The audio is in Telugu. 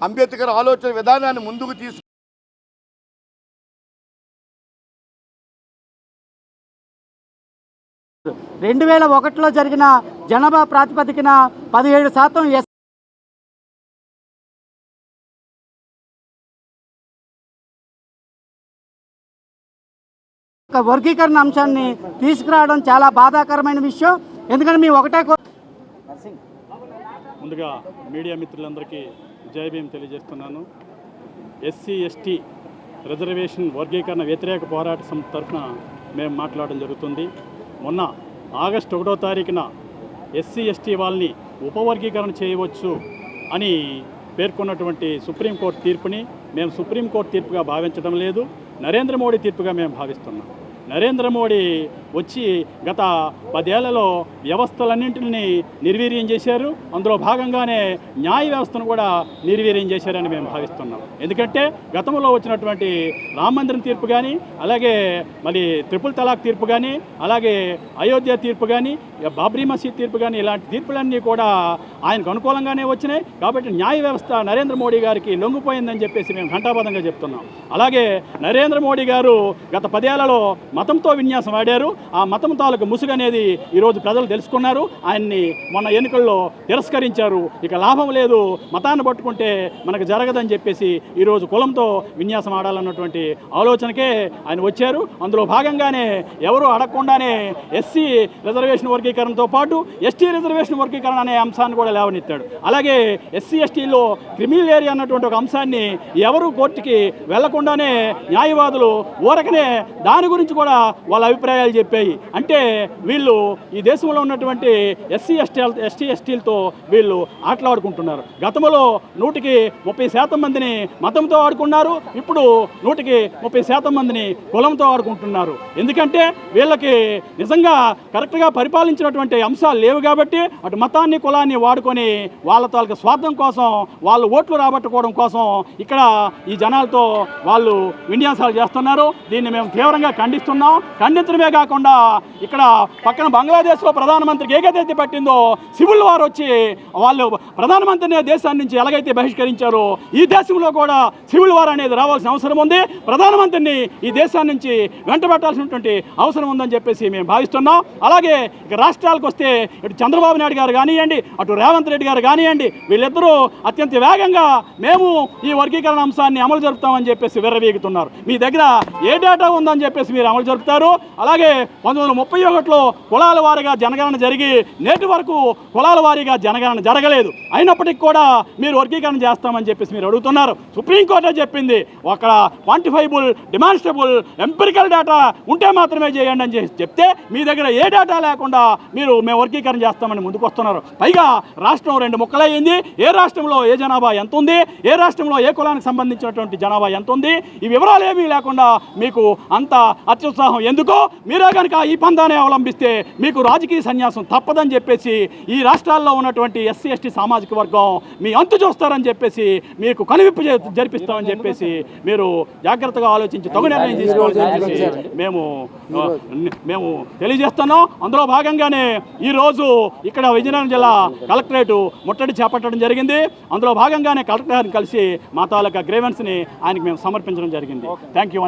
అంబేద్కర్ ఆలోచన విధానాన్ని ముందుకు తీసుకు 2001లో జరిగిన జనాభా ప్రాతిపదికన 17% వర్గీకరణ అంశాన్ని తీసుకురావడం చాలా బాధాకరమైన విషయం. ఎందుకంటే మేము ఒకటే ముందుగా మీడియా మిత్రులందరికీ జై భీమ్ తెలియజేస్తున్నాను. ఎస్సీ ఎస్టీ రిజర్వేషన్ వర్గీకరణ వ్యతిరేక పోరాట సమితి తరఫున మేము మాట్లాడడం జరుగుతుంది. మొన్న ఆగస్టు 1వ తారీఖున ఎస్సీ ఎస్టీ వాళ్ళని ఉపవర్గీకరణ చేయవచ్చు అని పేర్కొన్నటువంటి సుప్రీంకోర్టు తీర్పుని మేము సుప్రీంకోర్టు తీర్పుగా భావించడం లేదు, నరేంద్ర మోడీ తీర్పుగా మేము భావిస్తున్నాం. నరేంద్ర మోడీ వచ్చి గత 10 ఏళ్లలో వ్యవస్థలన్నింటినీ నిర్వీర్యం చేశారు. అందులో భాగంగానే న్యాయ వ్యవస్థను కూడా నిర్వీర్యం చేశారని మేము భావిస్తున్నాం. ఎందుకంటే గతంలో వచ్చినటువంటి రామ మందిరం తీర్పు కానీ, అలాగే మరి ట్రిపుల్ తలాక్ తీర్పు కానీ, అలాగే అయోధ్య తీర్పు కానీ, బాబ్రీ మసీద్ తీర్పు కానీ, ఇలాంటి తీర్పులన్నీ కూడా ఆయనకు అనుకూలంగానే వచ్చినాయి. కాబట్టి న్యాయ వ్యవస్థ నరేంద్ర మోడీ గారికి లొంగిపోయిందని చెప్పేసి మేము ఘంటాబద్ధంగా చెప్తున్నాం. అలాగే నరేంద్ర మోడీ గారు గత 10 ఏళ్లలో మతంతో విన్యాసం ఆడారు. ఆ మతం తాలూకు ముసుగు అనేది ఈరోజు ప్రజలు తెలుసుకున్నారు. ఆయన్ని మొన్న ఎన్నికల్లో తిరస్కరించారు. ఇక లాభం లేదు, మతాన్ని పట్టుకుంటే మనకు జరగదని చెప్పేసి ఈరోజు కులంతో విన్యాసం ఆడాలన్నటువంటి ఆలోచనకే ఆయన వచ్చారు. అందులో భాగంగానే ఎవరు అడగకుండానే ఎస్సీ రిజర్వేషన్ వర్గీకరణతో పాటు ఎస్టీ రిజర్వేషన్ వర్గీకరణ అనే అంశాన్ని కూడా లేవనెత్తాడు. అలాగే ఎస్సీ ఎస్టీలో క్రిమినల్ ఏరియా అన్నటువంటి ఒక అంశాన్ని ఎవరు కోర్టుకి వెళ్లకుండానే న్యాయవాదులు ఊరకనే దాని గురించి కూడా వాళ్ళ అభిప్రాయాలు చెప్పాయి. అంటే వీళ్ళు ఈ దేశంలో ఉన్నటువంటి ఎస్టీ ఎస్టీలతో వీళ్ళు ఆటలాడుకుంటున్నారు. గతంలో 130% మందిని మతంతో ఆడుకున్నారు, ఇప్పుడు 130% మందిని కులంతో ఆడుకుంటున్నారు. ఎందుకంటే వీళ్ళకి నిజంగా కరెక్ట్గా పరిపాలించినటువంటి అంశాలు లేవు కాబట్టి అటు మతాన్ని కులాన్ని వాడుకొని వాళ్ళ తాలూకు స్వార్థం కోసం, వాళ్ళు ఓట్లు రాబట్టుకోవడం కోసం ఇక్కడ ఈ జనాలతో వాళ్ళు విన్యాసాలు చేస్తున్నారు. దీన్ని మేము తీవ్రంగా ఖండిస్తున్నాం. ఖండించడమే కాకుండా ఇక్కడ పక్కన బంగ్లాదేశ్లో ప్రధానమంత్రికి ఏకైతే పట్టిందో సివిల్ వార్ వచ్చి వాళ్ళు ప్రధానమంత్రిని దేశాన్ని నుంచి ఎలాగైతే బహిష్కరించారో ఈ దేశంలో కూడా సివిల్ వార్ అనేది రావాల్సిన అవసరం ఉంది. ప్రధానమంత్రిని ఈ దేశాన్ని నుంచి వెంటబెట్టాల్సినటువంటి అవసరం ఉందని చెప్పేసి మేము భావిస్తున్నాం. అలాగే ఇక రాష్ట్రాలకు వస్తే ఇటు చంద్రబాబు నాయుడు గారు కానివ్వండి, అటు రేవంత్ రెడ్డి గారు కానివ్వండి, వీళ్ళిద్దరూ అత్యంత వేగంగా మేము ఈ వర్గీకరణ అంశాన్ని అమలు జరుపుతామని చెప్పేసి విర్రవీగుతున్నారు. మీ దగ్గర ఏ డేటా ఉందని చెప్పేసి మీరు అమలు జరుపుతారు. అలాగే 1931లో కులాల వారీగా జనగణన జరిగి నేటి వరకు కులాల వారీగా జనగణన జరగలేదు. అయినప్పటికీ కూడా మీరు వర్గీకరణ చేస్తామని చెప్పేసి మీరు అడుగుతున్నారు. సుప్రీంకోర్టే చెప్పింది అక్కడ క్వాంటిఫైబుల్, డిమాన్స్ట్రబుల్, ఎంపిరికల్ డేటా ఉంటే మాత్రమే చేయండి అని చెప్తే మీ దగ్గర ఏ డేటా లేకుండా మీరు మేము వర్గీకరణ చేస్తామని ముందుకు వస్తున్నారు. పైగా రాష్ట్రం 2 ముక్కలయ్యింది. ఏ రాష్ట్రంలో ఏ జనాభా ఎంత ఉంది, ఏ రాష్ట్రంలో ఏ కులానికి సంబంధించినటువంటి జనాభా ఎంత ఉంది, ఈ వివరాలు ఏమీ లేకుండా మీకు అంత అత్యుత్సాహం ఎందుకో? మీరే కనుక ఈ పందాన్ని అవలంబిస్తే మీకు రాజకీయ సన్యాసం తప్పదని చెప్పేసి ఈ రాష్ట్రాల్లో ఉన్నటువంటి ఎస్సీ ఎస్టీ సామాజిక వర్గం మీ అంతు చూస్తారని చెప్పేసి మీకు కనువిప్పు జరిపిస్తామని చెప్పేసి మీరు జాగ్రత్తగా ఆలోచించి తగు నిర్ణయం తీసుకోవాలని చెప్పేసి మేము తెలియజేస్తున్నాం. అందులో భాగంగానే ఈరోజు ఇక్కడ విజయనగరం జిల్లా కలెక్టరేట్ ముట్టడి చేపట్టడం జరిగింది. అందులో భాగంగానే కలెక్టర్ గారిని కలిసి మా తాలూకా గ్రీవెన్స్ని ఆయనకి మేము సమర్పించడం జరిగింది. Thank you.